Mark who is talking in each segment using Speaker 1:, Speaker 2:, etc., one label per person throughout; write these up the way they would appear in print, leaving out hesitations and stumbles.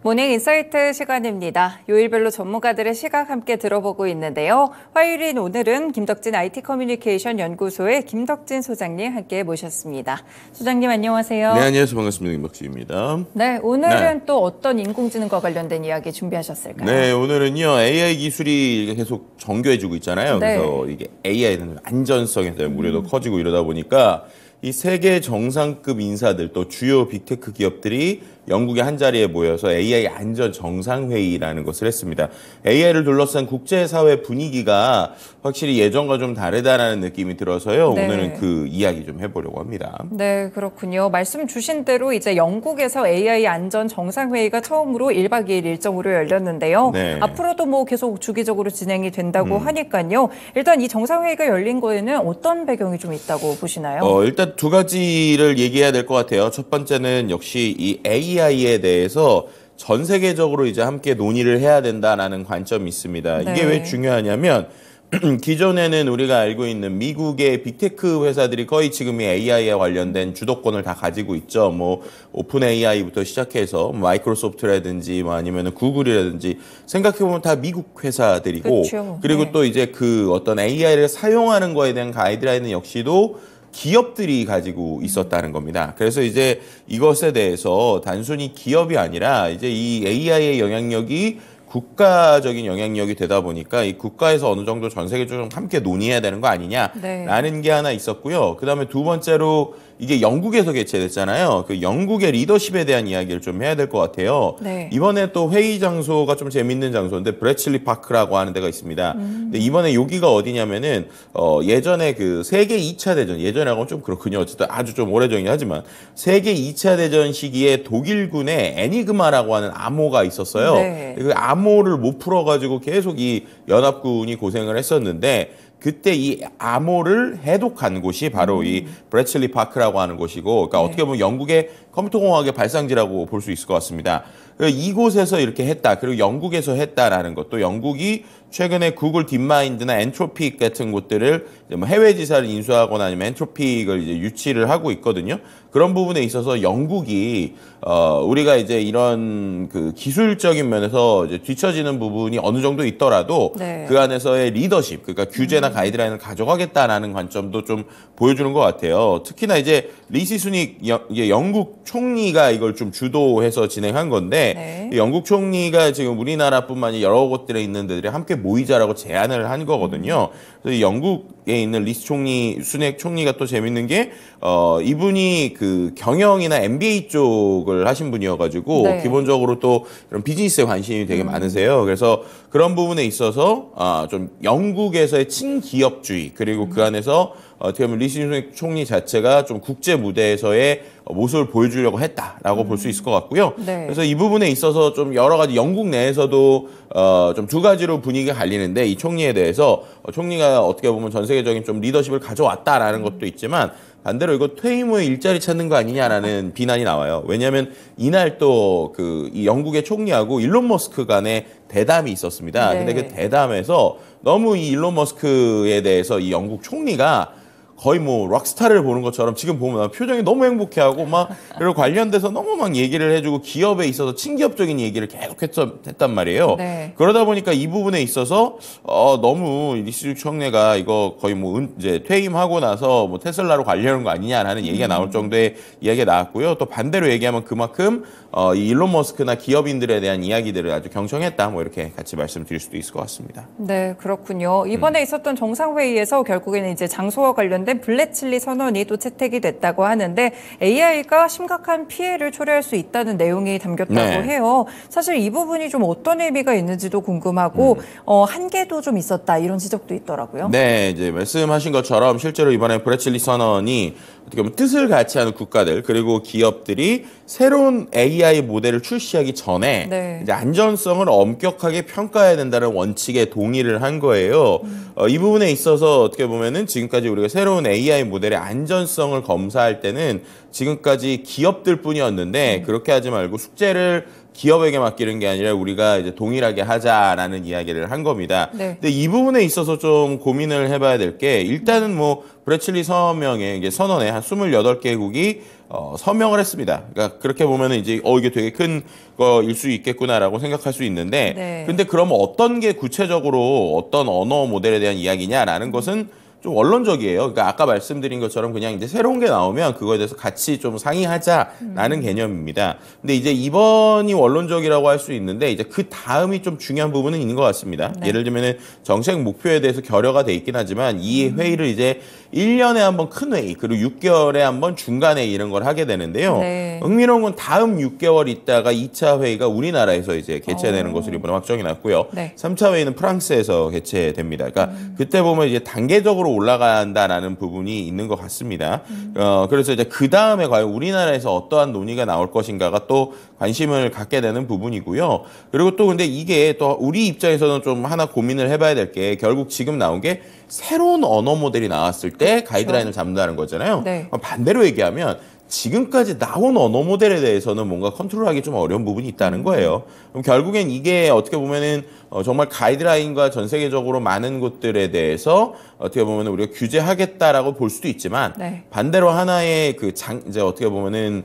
Speaker 1: 모닝 인사이트 시간입니다. 요일별로 전문가들의 시각 함께 들어보고 있는데요. 화요일인 오늘은 김덕진 IT 커뮤니케이션 연구소의 김덕진 소장님 함께 모셨습니다. 소장님 안녕하세요.
Speaker 2: 네, 안녕하세요. 반갑습니다. 김덕진입니다.
Speaker 1: 네, 오늘은 또 어떤 인공지능과 관련된 이야기 준비하셨을까요?
Speaker 2: 네, 오늘은요. AI 기술이 계속 정교해지고 있잖아요.
Speaker 1: 네.
Speaker 2: 그래서 이게 AI는 안전성에 대한 우려도 커지고 이러다 보니까 이 세계 정상급 인사들 또 주요 빅테크 기업들이 영국의 한 자리에 모여서 AI 안전 정상회의라는 것을 했습니다. AI를 둘러싼 국제사회 분위기가 확실히 예전과 좀 다르다는 느낌이 들어서요.
Speaker 1: 네.
Speaker 2: 오늘은 그 이야기 좀 해보려고 합니다.
Speaker 1: 네, 그렇군요. 말씀 주신 대로 이제 영국에서 AI 안전 정상회의가 처음으로 1박 2일 일정으로 열렸는데요.
Speaker 2: 네.
Speaker 1: 앞으로도 뭐 계속 주기적으로 진행이 된다고 하니까요. 일단 이 정상회의가 열린 거에는 어떤 배경이 좀 있다고 보시나요?
Speaker 2: 일단 두 가지를 얘기해야 될 것 같아요. 첫 번째는 역시 이 AI에 대해서 전 세계적으로 이제 함께 논의를 해야 된다라는 관점이 있습니다.
Speaker 1: 네.
Speaker 2: 이게 왜 중요하냐면 기존에는 우리가 알고 있는 미국의 빅테크 회사들이 거의 지금 이 AI에 관련된 주도권을 다 가지고 있죠. 뭐 오픈 AI부터 시작해서 마이크로소프트라든지 뭐 아니면 구글이라든지 생각해보면 다 미국 회사들이고
Speaker 1: 그렇죠.
Speaker 2: 그리고
Speaker 1: 네.
Speaker 2: 또 이제 그 어떤 AI를 사용하는 거에 대한 가이드라인은 역시도 기업들이 가지고 있었다는 겁니다. 그래서 이제 이것에 대해서 단순히 기업이 아니라 이제 이 AI의 영향력이 국가적인 영향력이 되다 보니까 이 국가에서 어느 정도 전 세계적으로 함께 논의해야 되는 거 아니냐라는
Speaker 1: 네.
Speaker 2: 게 하나 있었고요. 그다음에 두 번째로 이게 영국에서 개최됐잖아요. 그 영국의 리더십에 대한 이야기를 좀 해야 될 것 같아요.
Speaker 1: 네.
Speaker 2: 이번에 또 회의 장소가 좀 재밌는 장소인데 브래칠리 파크라고 하는 데가 있습니다. 근데 이번에 여기가 어디냐면은 예전에 그 세계 2차 대전 예전이라고는 좀 그렇군요. 어쨌든 아주 좀 오래전이긴 하지만 세계 2차 대전 시기에 독일군에 애니그마라고 하는 암호가 있었어요.
Speaker 1: 네.
Speaker 2: 그 암호를 못 풀어가지고 계속 이 연합군이 고생을 했었는데 그때 이 암호를 해독한 곳이 바로 이 브래칠리 파크라고 하는 곳이고, 그러니까
Speaker 1: 네.
Speaker 2: 어떻게 보면 영국의 컴퓨터공학의 발상지라고 볼 수 있을 것 같습니다. 이곳에서 이렇게 했다. 그리고 영국에서 했다라는 것도 영국이 최근에 구글 딥마인드나 엔트로픽 같은 곳들을 이제 뭐 해외 지사를 인수하거나 아니면 엔트로픽을 이제 유치를 하고 있거든요. 그런 부분에 있어서 영국이 우리가 이제 이런 그 기술적인 면에서 이제 뒤처지는 부분이 어느 정도 있더라도
Speaker 1: 네.
Speaker 2: 그 안에서의 리더십, 그러니까 규제나 가이드라인을 가져가겠다라는 관점도 좀 보여주는 것 같아요. 특히나 이제 리시 수닉 이제 영국 총리가 이걸 좀 주도해서 진행한 건데
Speaker 1: 네.
Speaker 2: 영국 총리가 지금 우리나라뿐만 아니라 여러 곳들에 있는 데들이 함께 모이자라고 제안을 한 거거든요. 그래서 영국에 있는 리시 총리, 수넥 총리가 또 재밌는 게 이분이 그 경영이나 MBA 쪽을 하신 분이어가지고
Speaker 1: 네.
Speaker 2: 기본적으로 또 이런 비즈니스에 관심이 되게 많으세요. 그래서 그런 부분에 있어서 좀 영국에서의 친기업주의 그리고 그 안에서 어떻게 보면 리시 수넥 총리 자체가 좀 국제 무대에서의 모습을 보여주려고 했다라고 볼 수 있을 것 같고요.
Speaker 1: 네.
Speaker 2: 그래서 이 부분에 있어서 좀 여러 가지 영국 내에서도 좀 두 가지로 분위기가 갈리는데 이 총리에 대해서 총리가 어떻게 보면 전 세계적인 좀 리더십을 가져왔다라는 것도 있지만 반대로 이거 퇴임 후에 일자리 찾는 거 아니냐라는 비난이 나와요. 왜냐하면 이날 또 그 이 영국의 총리하고 일론 머스크 간의 대담이 있었습니다.
Speaker 1: 네.
Speaker 2: 근데 그 대담에서 너무 이 일론 머스크에 대해서 이 영국 총리가 거의 뭐 락스타를 보는 것처럼 지금 보면 표정이 너무 행복해하고 막 그리고 관련돼서 너무 막 얘기를 해주고 기업에 있어서 친기업적인 얘기를 계속 했단 말이에요.
Speaker 1: 네.
Speaker 2: 그러다 보니까 이 부분에 있어서 너무 리시 총리가 이거 거의 뭐 이제 퇴임하고 나서 뭐 테슬라로 가려는 거 아니냐라는 얘기가 나올 정도의 이야기가 나왔고요. 또 반대로 얘기하면 그만큼 이 일론 머스크나 기업인들에 대한 이야기들을 아주 경청했다. 뭐 이렇게 같이 말씀드릴 수도 있을 것 같습니다.
Speaker 1: 네, 그렇군요. 이번에 있었던 정상회의에서 결국에는 이제 장소와 관련된 블랙칠리 선언이 또 채택이 됐다고 하는데 AI가 심각한 피해를 초래할 수 있다는 내용이 담겼다고
Speaker 2: 네.
Speaker 1: 해요. 사실 이 부분이 좀 어떤 의미가 있는지도 궁금하고 한계도 좀 있었다 이런 지적도 있더라고요.
Speaker 2: 네, 이제 말씀하신 것처럼 실제로 이번에 브래칠리 선언이 어떻게 보면 뜻을 같이 하는 국가들 그리고 기업들이 새로운 AI 모델을 출시하기 전에
Speaker 1: 네.
Speaker 2: 이제 안전성을 엄격하게 평가해야 된다는 원칙에 동의를 한 거예요. 이 부분에 있어서 어떻게 보면은 지금까지 우리가 새로운 새로운 AI 모델의 안전성을 검사할 때는 지금까지 기업들 뿐이었는데 그렇게 하지 말고 숙제를 기업에게 맡기는 게 아니라 우리가 이제 동일하게 하자라는 이야기를 한 겁니다.
Speaker 1: 네.
Speaker 2: 근데 이 부분에 있어서 좀 고민을 해봐야 될 게 일단은 뭐 브레칠리 서명에 이게 선언에 한 28개국이 서명을 했습니다. 그러니까 그렇게 보면은 이제 이게 되게 큰 거일 수 있겠구나라고 생각할 수 있는데,
Speaker 1: 네.
Speaker 2: 근데 그러면 어떤 게 구체적으로 어떤 언어 모델에 대한 이야기냐라는 것은 좀 원론적이에요. 그러니까 아까 말씀드린 것처럼 그냥 이제 새로운 게 나오면 그거에 대해서 같이 좀 상의하자라는 개념입니다. 근데 이제 이번이 원론적이라고 할 수 있는데 이제 그 다음이 좀 중요한 부분은 있는 것 같습니다.
Speaker 1: 네.
Speaker 2: 예를 들면은 정책 목표에 대해서 결여가 돼 있긴 하지만 이 회의를 이제 1년에 한 번 큰 회의 그리고 6개월에 한 번 중간 회의 이런 걸 하게 되는데요.
Speaker 1: 네.
Speaker 2: 흥미로운 건 다음 6개월 있다가 2차 회의가 우리나라에서 이제 개최되는 것으로 이번에 확정이 났고요.
Speaker 1: 네.
Speaker 2: 3차 회의는 프랑스에서 개최됩니다. 그러니까 그때 보면 이제 단계적으로 올라간다라는 부분이 있는 것 같습니다. 그래서 이제 그 다음에 과연 우리나라에서 어떠한 논의가 나올 것인가가 또 관심을 갖게 되는 부분이고요. 그리고 또 근데 이게 또 우리 입장에서는 좀 하나 고민을 해봐야 될 게 결국 지금 나온 게 새로운 언어 모델이 나왔을 때 가이드라인을 잡는다는 거잖아요.
Speaker 1: 네.
Speaker 2: 반대로 얘기하면 지금까지 나온 언어 모델에 대해서는 뭔가 컨트롤하기 좀 어려운 부분이 있다는 거예요. 그럼 결국엔 이게 어떻게 보면은 정말 가이드라인과 전 세계적으로 많은 곳들에 대해서 어떻게 보면 우리가 규제하겠다라고 볼 수도 있지만
Speaker 1: 네.
Speaker 2: 반대로 하나의 이제 어떻게 보면은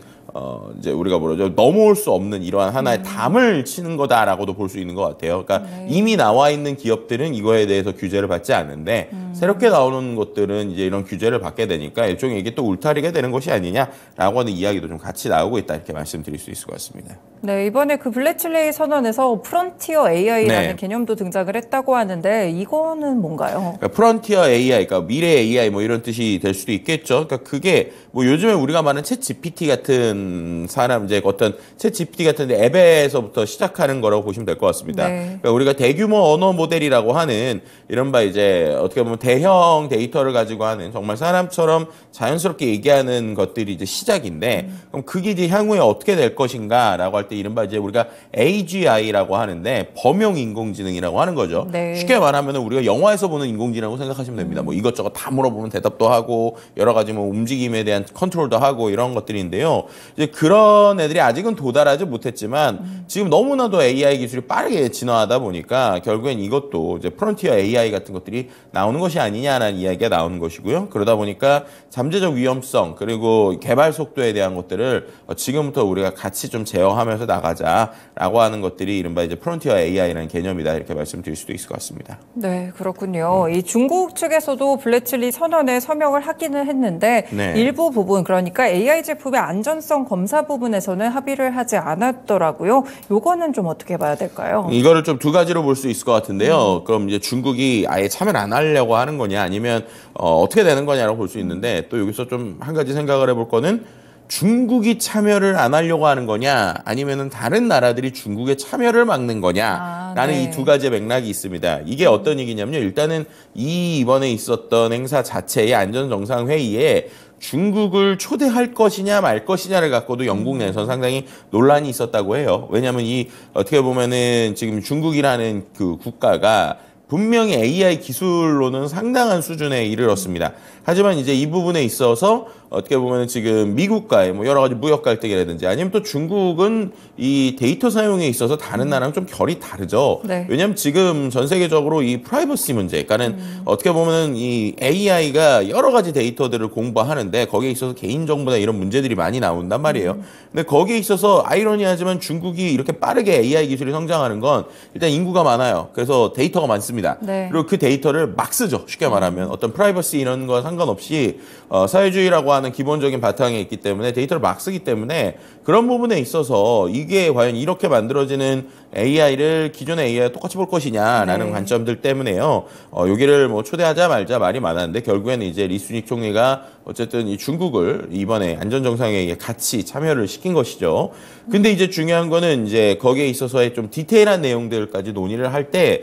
Speaker 2: 이제 우리가 뭐라죠? 넘어올 수 없는 이러한 하나의 담을 치는 거다라고도 볼 수 있는 것 같아요. 그러니까 이미 나와 있는 기업들은 이거에 대해서 규제를 받지 않는데 새롭게 나오는 것들은 이제 이런 규제를 받게 되니까 일종의 이게 또 울타리가 되는 것이 아니냐라고 하는 이야기도 좀 같이 나오고 있다 이렇게 말씀드릴 수 있을 것 같습니다.
Speaker 1: 네, 이번에 그 블레칠리 선언에서 프론티어 AI라는
Speaker 2: 네.
Speaker 1: 개념도 등장을 했다고 하는데 이거는 뭔가요?
Speaker 2: 그러니까 프론티어 AI, 그러니까 미래 AI 뭐 이런 뜻이 될 수도 있겠죠. 그러니까 그게 뭐 요즘에 우리가 말하는 챗 GPT 같은 사람 이제 어떤 챗 GPT 같은 앱에서부터 시작하는 거라고 보시면 될 것 같습니다.
Speaker 1: 네.
Speaker 2: 그러니까 우리가 대규모 언어 모델이라고 하는 이른바 이제 어떻게 보면 대형 데이터를 가지고 하는 정말 사람처럼 자연스럽게 얘기하는 것들이 이제 시작인데 그럼 그게 이제 향후에 어떻게 될 것인가라고 할 때 이른바 이제 우리가 AGI라고 하는데 범용 인공지능이라고 하는 거죠.
Speaker 1: 네.
Speaker 2: 쉽게 말하면 우리가 영화에서 보는 인공지능이라고 생각하시면 됩니다. 뭐 이것저것 다 물어보면 대답도 하고 여러 가지 뭐 움직임에 대한 컨트롤도 하고 이런 것들인데요. 이제 그런 애들이 아직은 도달하지 못했지만 지금 너무나도 AI 기술이 빠르게 진화하다 보니까 결국엔 이것도 이제 프론티어 AI 같은 것들이 나오는 것이 아니냐라는 이야기가 나오는 것이고요. 그러다 보니까 잠재적 위험성 그리고 개발 속도에 대한 것들을 지금부터 우리가 같이 좀 제어하면서 나가자라고 하는 것들이 이른바 이제 프론티어 AI라는 개념이다 이렇게 말씀드릴 수도 있을 것 같습니다.
Speaker 1: 네, 그렇군요. 이 중국 측에서도 블레칠리 선언에 서명을 하기는 했는데
Speaker 2: 네.
Speaker 1: 일부 부분 그러니까 AI 제품의 안전성 검사 부분에서는 합의를 하지 않았더라고요. 요거는 좀 어떻게 봐야 될까요?
Speaker 2: 이거를 좀 두 가지로 볼 수 있을 것 같은데요. 그럼 이제 중국이 아예 참여를 안 하려고 하는 거냐 아니면 어떻게 되는 거냐라고 볼 수 있는데 또 여기서 좀 한 가지 생각을 해볼 거는 중국이 참여를 안 하려고 하는 거냐 아니면은 다른 나라들이 중국의 참여를 막는 거냐라는
Speaker 1: 네.
Speaker 2: 이 두 가지의 맥락이 있습니다. 이게 어떤 얘기냐면요. 일단은 이번에 있었던 행사 자체의 안전정상회의에 중국을 초대할 것이냐 말 것이냐를 갖고도 영국 내에서 상당히 논란이 있었다고 해요. 왜냐하면 이 어떻게 보면은 지금 중국이라는 그 국가가 분명히 AI 기술로는 상당한 수준에 이르렀습니다. 하지만 이제 이 부분에 있어서 어떻게 보면 지금 미국과의 뭐 여러 가지 무역 갈등이라든지 아니면 또 중국은 이 데이터 사용에 있어서 다른 나라랑 좀 결이 다르죠.
Speaker 1: 네.
Speaker 2: 왜냐하면 지금 전 세계적으로 이 프라이버시 문제, 그러니까는 어떻게 보면 이 AI가 여러 가지 데이터들을 공부하는데 거기에 있어서 개인정보나 이런 문제들이 많이 나온단 말이에요. 근데 거기에 있어서 아이러니하지만 중국이 이렇게 빠르게 AI 기술이 성장하는 건 일단 인구가 많아요. 그래서 데이터가 많습니다.
Speaker 1: 네.
Speaker 2: 그리고 그 데이터를 막 쓰죠. 쉽게 말하면 어떤 프라이버시 이런 거 상관없이 사회주의라고 하는 기본적인 바탕에 있기 때문에 데이터를 막 쓰기 때문에 그런 부분에 있어서 이게 과연 이렇게 만들어지는 AI를 기존의 AI와 똑같이 볼 것이냐라는
Speaker 1: 네.
Speaker 2: 관점들 때문에요. 여기를 뭐 초대하자 말자 말이 많았는데 결국에는 이제 리순익 총리가 어쨌든 이 중국을 이번에 안전정상회의에 같이 참여를 시킨 것이죠. 근데 이제 중요한 거는 이제 거기에 있어서의 좀 디테일한 내용들까지 논의를 할 때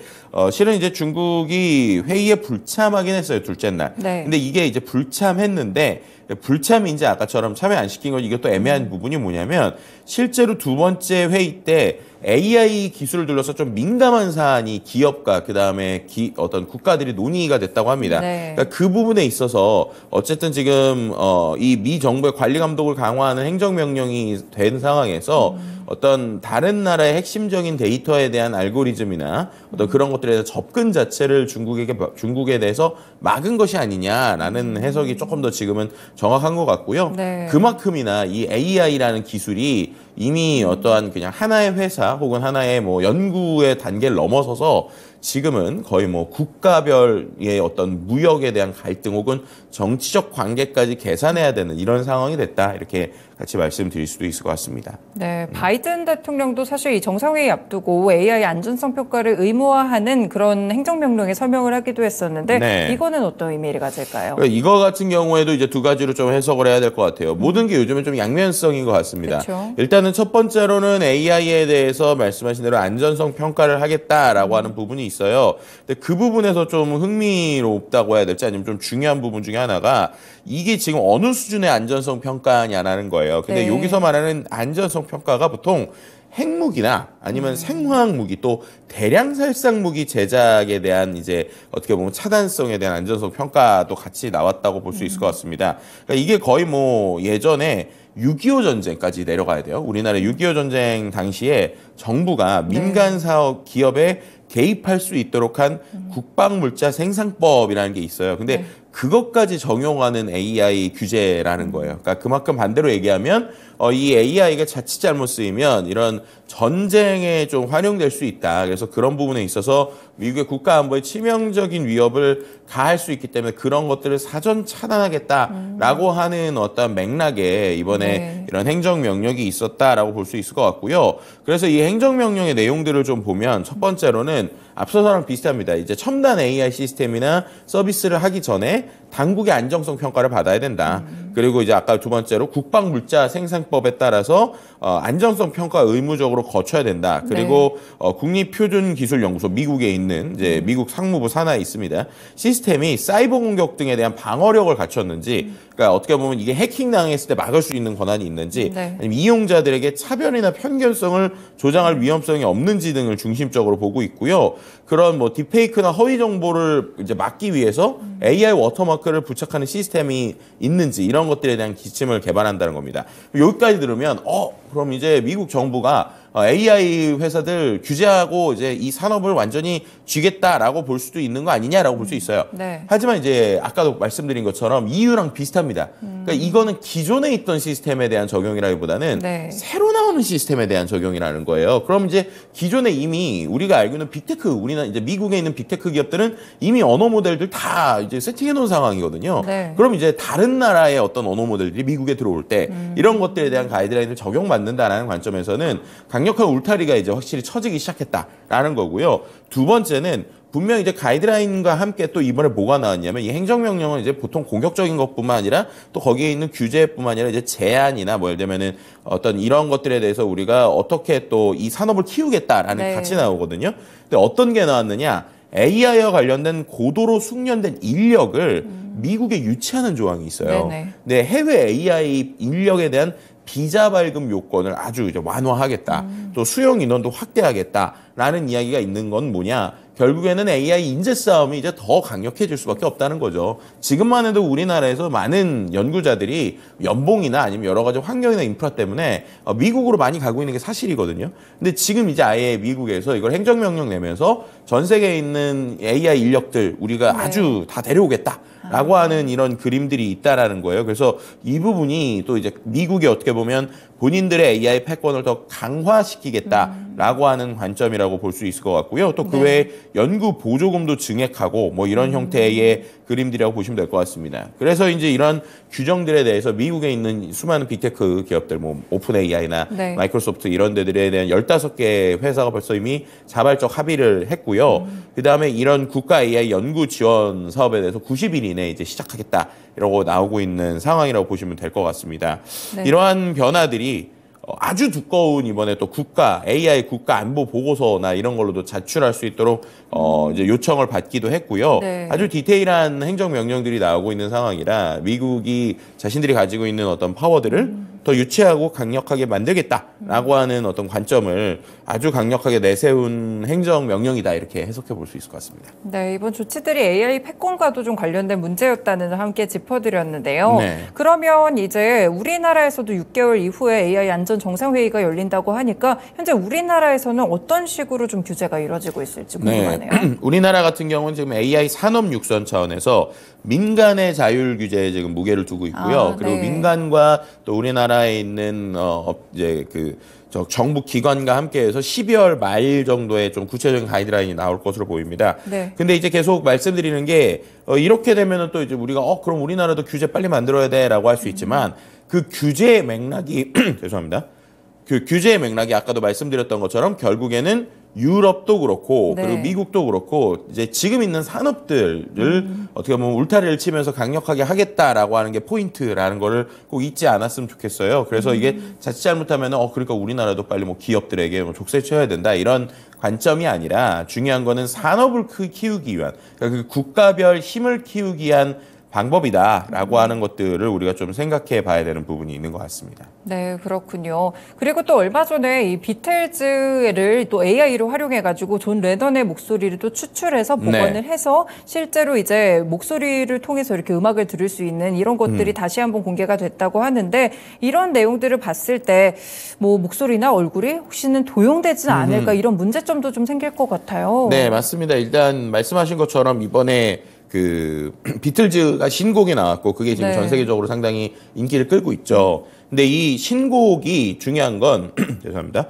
Speaker 2: 실은 이제 중국이 회의에 불참하긴 했어요. 둘째 날.
Speaker 1: 네.
Speaker 2: 근데 이게 이제 불참했는데 불참이 이제 아까처럼 참여 안 시킨 건 이게 또 애매한 부분이 뭐냐면 실제로 두 번째 회의 때 AI 기술을 둘러서 좀 민감한 사안이 기업과 그다음에 어떤 국가들이 논의가 됐다고 합니다.
Speaker 1: 네.
Speaker 2: 그러니까 그 부분에 있어서 어쨌든 지금 이 미 정부의 관리 감독을 강화하는 행정명령이 된 상황에서 어떤 다른 나라의 핵심적인 데이터에 대한 알고리즘이나 어떤 그런 것들에 대해서 접근 자체를 중국에 대해서 막은 것이 아니냐라는 해석이 조금 더 지금은 정확한 것 같고요.
Speaker 1: 네.
Speaker 2: 그만큼이나 이 AI라는 기술이 이미 어떠한 그냥 하나의 회사 혹은 하나의 뭐 연구의 단계를 넘어서서 지금은 거의 뭐 국가별의 어떤 무역에 대한 갈등 혹은 정치적 관계까지 계산해야 되는 이런 상황이 됐다. 이렇게 같이 말씀드릴 수도 있을 것 같습니다.
Speaker 1: 네, 바이든 대통령도 사실 이 정상회의 앞두고 AI 안전성 평가를 의무화하는 그런 행정명령에 서명을 하기도 했었는데
Speaker 2: 네.
Speaker 1: 이거는 어떤 의미를 가질까요?
Speaker 2: 이거 같은 경우에도 이제 두 가지로 좀 해석을 해야 될 것 같아요. 모든 게 요즘은 좀 양면성인 것 같습니다.
Speaker 1: 그렇죠.
Speaker 2: 일단은 첫 번째로는 AI에 대해서 말씀하신 대로 안전성 평가를 하겠다라고 하는 부분이 있어요. 근데 그 부분에서 좀 흥미롭다고 해야 될지 아니면 좀 중요한 부분 중에 하나가 이게 지금 어느 수준의 안전성 평가냐라는 거예요. 근데
Speaker 1: 네.
Speaker 2: 여기서 말하는 안전성 평가가 보통 핵무기나 아니면 생화학 무기 또 대량 살상 무기 제작에 대한 이제 어떻게 보면 차단성에 대한 안전성 평가도 같이 나왔다고 볼 수 있을 것 같습니다. 그러니까 이게 거의 뭐 예전에 6.25 전쟁까지 내려가야 돼요. 우리나라 6.25 전쟁 당시에 정부가 민간 사업 기업에 개입할 수 있도록 한 국방물자 생산법이라는 게 있어요. 근데
Speaker 1: 네.
Speaker 2: 그것까지 적용하는 AI 규제라는 거예요. 그러니까 그만큼 반대로 얘기하면 이 AI가 자칫 잘못 쓰이면 이런 전쟁에 좀 활용될 수 있다. 그래서 그런 부분에 있어서 미국의 국가 안보에 치명적인 위협을 가할 수 있기 때문에 그런 것들을 사전 차단하겠다라고 하는 어떤 맥락에 이번에
Speaker 1: 네.
Speaker 2: 이런 행정명령이 있었다라고 볼 수 있을 것 같고요. 그래서 이 행정명령의 내용들을 좀 보면 첫 번째로는 앞서서랑 비슷합니다. 이제 첨단 AI 시스템이나 서비스를 하기 전에 당국의 안정성 평가를 받아야 된다. 그리고 이제 아까 두 번째로 국방물자 생산법에 따라서 안정성 평가 의무적으로 거쳐야 된다. 그리고 국립표준기술연구소 미국에 있는 이제 미국 상무부 산하에 있습니다. 시스템이 사이버 공격 등에 대한 방어력을 갖췄는지, 그러니까 어떻게 보면 이게 해킹 당했을 때 막을 수 있는 권한이 있는지,
Speaker 1: 네.
Speaker 2: 아니면 이용자들에게 차별이나 편견성을 조장할 위험성이 없는지 등을 중심적으로 보고 있고요. 그런 뭐 딥페이크나 허위 정보를 이제 막기 위해서 AI 워터마크를 부착하는 시스템이 있는지 이런 것들에 대한 기침을 개발한다는 겁니다. 여기까지 들으면 그럼 이제 미국 정부가 AI 회사들 규제하고 이제 이 산업을 완전히 쥐겠다라고 볼 수도 있는 거 아니냐라고 볼 수 있어요.
Speaker 1: 네.
Speaker 2: 하지만 이제 아까도 말씀드린 것처럼 EU랑 비슷합니다. 그러니까 이거는 기존에 있던 시스템에 대한 적용이라기보다는
Speaker 1: 네.
Speaker 2: 새로 나오는 시스템에 대한 적용이라는 거예요. 그럼 이제 기존에 이미 우리가 알고 있는 빅테크, 우리나라 이제 미국에 있는 빅테크 기업들은 이미 언어 모델들 다 이제 세팅해 놓은 상황이거든요.
Speaker 1: 네.
Speaker 2: 그럼 이제 다른 나라의 어떤 언어 모델들이 미국에 들어올 때 이런 것들에 대한 가이드라인을 적용받는다라는 관점에서는 강력한 울타리가 이제 확실히 쳐지기 시작했다라는 거고요. 두 번째는 분명 이제 가이드라인과 함께 또 이번에 뭐가 나왔냐면 이 행정명령은 이제 보통 공격적인 것뿐만 아니라 또 거기에 있는 규제뿐만 아니라 이제 제한이나 뭐 예를 들면은 어떤 이런 것들에 대해서 우리가 어떻게 또 이 산업을 키우겠다라는
Speaker 1: 네.
Speaker 2: 같이 나오거든요. 근데 어떤 게 나왔느냐? AI와 관련된 고도로 숙련된 인력을 미국에 유치하는 조항이 있어요.
Speaker 1: 네네.
Speaker 2: 네, 해외 AI 인력에 대한 비자 발급 요건을 아주 이제 완화하겠다. 또 수용 인원도 확대하겠다라는 이야기가 있는 건 뭐냐? 결국에는 AI 인재 싸움이 이제 더 강력해질 수밖에 없다는 거죠. 지금만 해도 우리나라에서 많은 연구자들이 연봉이나 아니면 여러 가지 환경이나 인프라 때문에 미국으로 많이 가고 있는 게 사실이거든요. 근데 지금 이제 아예 미국에서 이걸 행정명령 내면서 전 세계에 있는 AI 인력들 우리가
Speaker 1: 네.
Speaker 2: 아주 다 데려오겠다. 라고 하는 이런 그림들이 있다라는 거예요. 그래서 이 부분이 또 이제 미국이 어떻게 보면 본인들의 AI 패권을 더 강화시키겠다라고 하는 관점이라고 볼 수 있을 것 같고요. 또 그
Speaker 1: 네.
Speaker 2: 외에 연구 보조금도 증액하고 뭐 이런 형태의 그림들이라고 보시면 될 것 같습니다. 그래서 이제 이런 규정들에 대해서 미국에 있는 수많은 빅테크 기업들, 뭐 오픈 AI나
Speaker 1: 네.
Speaker 2: 마이크로소프트 이런 데들에 대한 15개 회사가 벌써 이미 자발적 합의를 했고요. 그다음에 이런 국가 AI 연구 지원 사업에 대해서 90일 이내에 이제 시작하겠다 이러고 나오고 있는 상황이라고 보시면 될 것 같습니다.
Speaker 1: 네.
Speaker 2: 이러한 변화들이 아주 두꺼운 이번에 또 AI 국가 안보 보고서나 이런 걸로도 자출할 수 있도록 이제 요청을 받기도 했고요.
Speaker 1: 네.
Speaker 2: 아주 디테일한 행정 명령들이 나오고 있는 상황이라 미국이 자신들이 가지고 있는 어떤 파워들을 더 유치하고 강력하게 만들겠다라고 하는 어떤 관점을 아주 강력하게 내세운 행정명령이다 이렇게 해석해 볼 수 있을 것 같습니다.
Speaker 1: 네, 이번 조치들이 AI 패권과도 좀 관련된 문제였다는 점 함께 짚어드렸는데요.
Speaker 2: 네.
Speaker 1: 그러면 이제 우리나라에서도 6개월 이후에 AI 안전 정상회의가 열린다고 하니까 현재 우리나라에서는 어떤 식으로 좀 규제가 이루어지고 있을지 궁금하네요.
Speaker 2: 네. 우리나라 같은 경우는 지금 AI 산업 육선 차원에서 민간의 자율 규제에 지금 무게를 두고 있고요. 그리고
Speaker 1: 네.
Speaker 2: 민간과 또 우리나라에 있는 이제 정부 기관과 함께해서 12월 말 정도에 좀 구체적인 가이드라인이 나올 것으로 보입니다.
Speaker 1: 네.
Speaker 2: 근데 이제 계속 말씀드리는 게 이렇게 되면은 또 이제 우리가 그럼 우리나라도 규제 빨리 만들어야 돼라고 할 수 있지만 그 규제의 맥락이 죄송합니다. 그 규제의 맥락이 아까도 말씀드렸던 것처럼 결국에는 유럽도 그렇고
Speaker 1: 네.
Speaker 2: 그리고 미국도 그렇고 이제 지금 있는 산업들을 어떻게 보면 울타리를 치면서 강력하게 하겠다라고 하는 게 포인트라는 거를 꼭 잊지 않았으면 좋겠어요. 그래서 이게 자칫 잘못하면 그러니까 우리나라도 빨리 뭐 기업들에게 뭐 족쇄 쳐야 된다 이런 관점이 아니라 중요한 거는 산업을 키우기 위한 그러니까 그 국가별 힘을 키우기 위한 방법이다라고 하는 것들을 우리가 좀 생각해 봐야 되는 부분이 있는 것 같습니다.
Speaker 1: 네, 그렇군요. 그리고 또 얼마 전에 이 비틀즈를 또 AI로 활용해가지고 존 레넌의 목소리를 또 추출해서 복원을 해서 실제로 이제 목소리를 통해서 이렇게 음악을 들을 수 있는 이런 것들이 다시 한번 공개가 됐다고 하는데 이런 내용들을 봤을 때 뭐 목소리나 얼굴이 혹시는 도용되지 않을까 이런 문제점도 좀 생길 것 같아요.
Speaker 2: 네, 맞습니다. 일단 말씀하신 것처럼 이번에 그 비틀즈가 신곡이 나왔고 그게 지금
Speaker 1: 네.
Speaker 2: 전 세계적으로 상당히 인기를 끌고 있죠. 근데 이 신곡이 중요한 건 죄송합니다.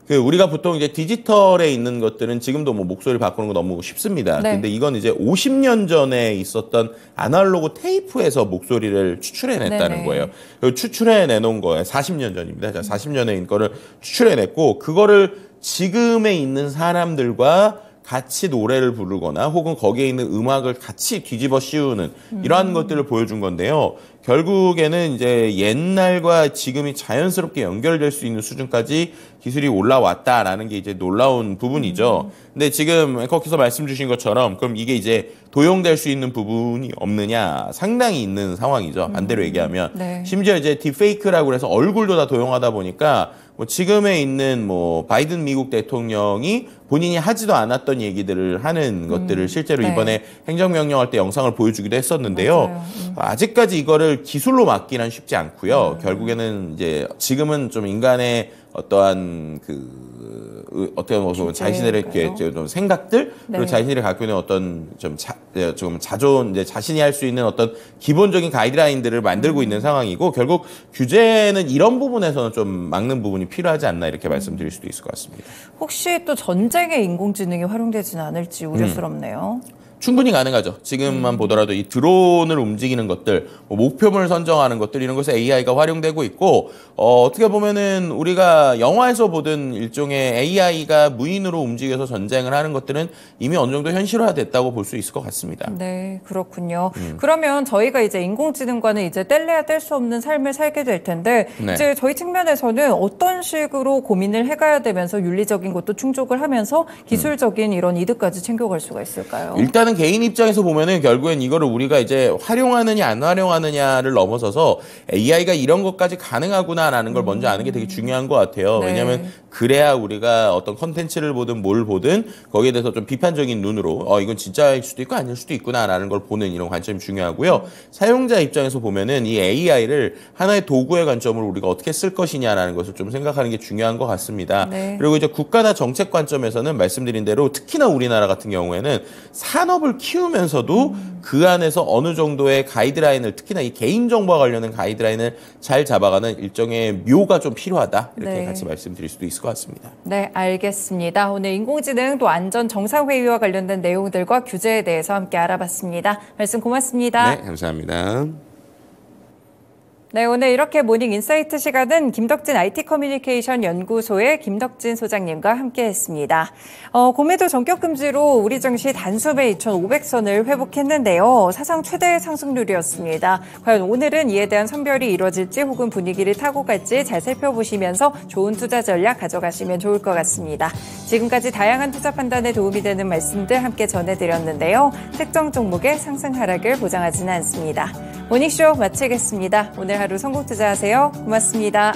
Speaker 2: 그 우리가 보통 이제 디지털에 있는 것들은 지금도 뭐 목소리 바꾸는 거 너무 쉽습니다.
Speaker 1: 네.
Speaker 2: 근데 이건 이제 50년 전에 있었던 아날로그 테이프에서 목소리를 추출해냈다는
Speaker 1: 네네.
Speaker 2: 거예요. 추출해내놓은 거예요. 40년 전입니다. 자, 40년에 있는 거를 추출해냈고 그거를 지금에 있는 사람들과 같이 노래를 부르거나 혹은 거기에 있는 음악을 같이 뒤집어 씌우는 이러한 것들을 보여준 건데요. 결국에는 이제 옛날과 지금이 자연스럽게 연결될 수 있는 수준까지 기술이 올라왔다라는 게 이제 놀라운 부분이죠. 근데 지금 앵커께서 말씀 주신 것처럼 그럼 이게 이제 도용될 수 있는 부분이 없느냐 상당히 있는 상황이죠. 반대로 얘기하면
Speaker 1: 네.
Speaker 2: 심지어 이제 딥페이크라고 해서 얼굴도 다 도용하다 보니까 뭐 지금에 있는 뭐 바이든 미국 대통령이 본인이 하지도 않았던 얘기들을 하는 것들을 실제로
Speaker 1: 네.
Speaker 2: 이번에 행정명령할 때 영상을 보여주기도 했었는데요.
Speaker 1: 맞아요.
Speaker 2: 아직까지 이거를 기술로 막기는 쉽지 않고요. 결국에는 이제 지금은 좀 인간의 어떠한 어떻게 보면 자신들의 이렇게 좀 생각들 그리고
Speaker 1: 네.
Speaker 2: 자신들이 갖고 있는 어떤 좀 자존 이제 자신이 할 수 있는 어떤 기본적인 가이드라인들을 만들고 있는 상황이고 결국 규제는 이런 부분에서는 좀 막는 부분이 필요하지 않나 이렇게 말씀드릴 수도 있을 것 같습니다.
Speaker 1: 혹시 또 전쟁에 인공지능이 활용되지는 않을지 우려스럽네요.
Speaker 2: 충분히 가능하죠. 지금만 보더라도 이 드론을 움직이는 것들, 뭐 목표물을 선정하는 것들 이런 것에 AI가 활용되고 있고 어떻게 보면은 우리가 영화에서 보던 일종의 AI가 무인으로 움직여서 전쟁을 하는 것들은 이미 어느 정도 현실화됐다고 볼 수 있을 것 같습니다.
Speaker 1: 네, 그렇군요. 그러면 저희가 이제 인공지능과는 이제 뗄래야 뗄 수 없는 삶을 살게 될 텐데
Speaker 2: 네.
Speaker 1: 이제 저희 측면에서는 어떤 식으로 고민을 해가야 되면서 윤리적인 것도 충족을 하면서 기술적인 이런 이득까지 챙겨갈 수가 있을까요?
Speaker 2: 일단은 개인 입장에서 보면은 결국엔 이거를 우리가 이제 활용하느냐 안 활용하느냐를 넘어서서 AI가 이런 것까지 가능하구나라는 걸 먼저 아는 게 되게 중요한 것 같아요.
Speaker 1: 네.
Speaker 2: 왜냐하면 그래야 우리가 어떤 컨텐츠를 보든 뭘 보든 거기에 대해서 좀 비판적인 눈으로 이건 진짜일 수도 있고 아닐 수도 있구나라는 걸 보는 이런 관점이 중요하고요. 사용자 입장에서 보면은 이 AI를 하나의 도구의 관점으로 우리가 어떻게 쓸 것이냐라는 것을 좀 생각하는 게 중요한 것 같습니다.
Speaker 1: 네.
Speaker 2: 그리고 이제 국가나 정책 관점에서는 말씀드린 대로 특히나 우리나라 같은 경우에는 산업을 키우면서도 그 안에서 어느 정도의 가이드라인을 특히나 이 개인정보와 관련된 가이드라인을 잘 잡아가는 일종의 묘가 좀 필요하다 이렇게
Speaker 1: 네.
Speaker 2: 같이 말씀드릴 수도 있을 것 같습니다.
Speaker 1: 네, 알겠습니다. 오늘 인공지능 또 안전 정상회의와 관련된 내용들과 규제에 대해서 함께 알아봤습니다. 말씀 고맙습니다.
Speaker 2: 네, 감사합니다.
Speaker 1: 네, 오늘 이렇게 모닝 인사이트 시간은 김덕진 IT 커뮤니케이션 연구소의 김덕진 소장님과 함께했습니다. 공매도 전격 금지로 우리 증시 단숨에 2,500선을 회복했는데요. 사상 최대 상승률이었습니다. 과연 오늘은 이에 대한 선별이 이루어질지 혹은 분위기를 타고 갈지 잘 살펴보시면서 좋은 투자 전략 가져가시면 좋을 것 같습니다. 지금까지 다양한 투자 판단에 도움이 되는 말씀들 함께 전해드렸는데요. 특정 종목의 상승 하락을 보장하지는 않습니다. 모닝쇼 마치겠습니다. 오늘 하루 성공 투자하세요. 고맙습니다.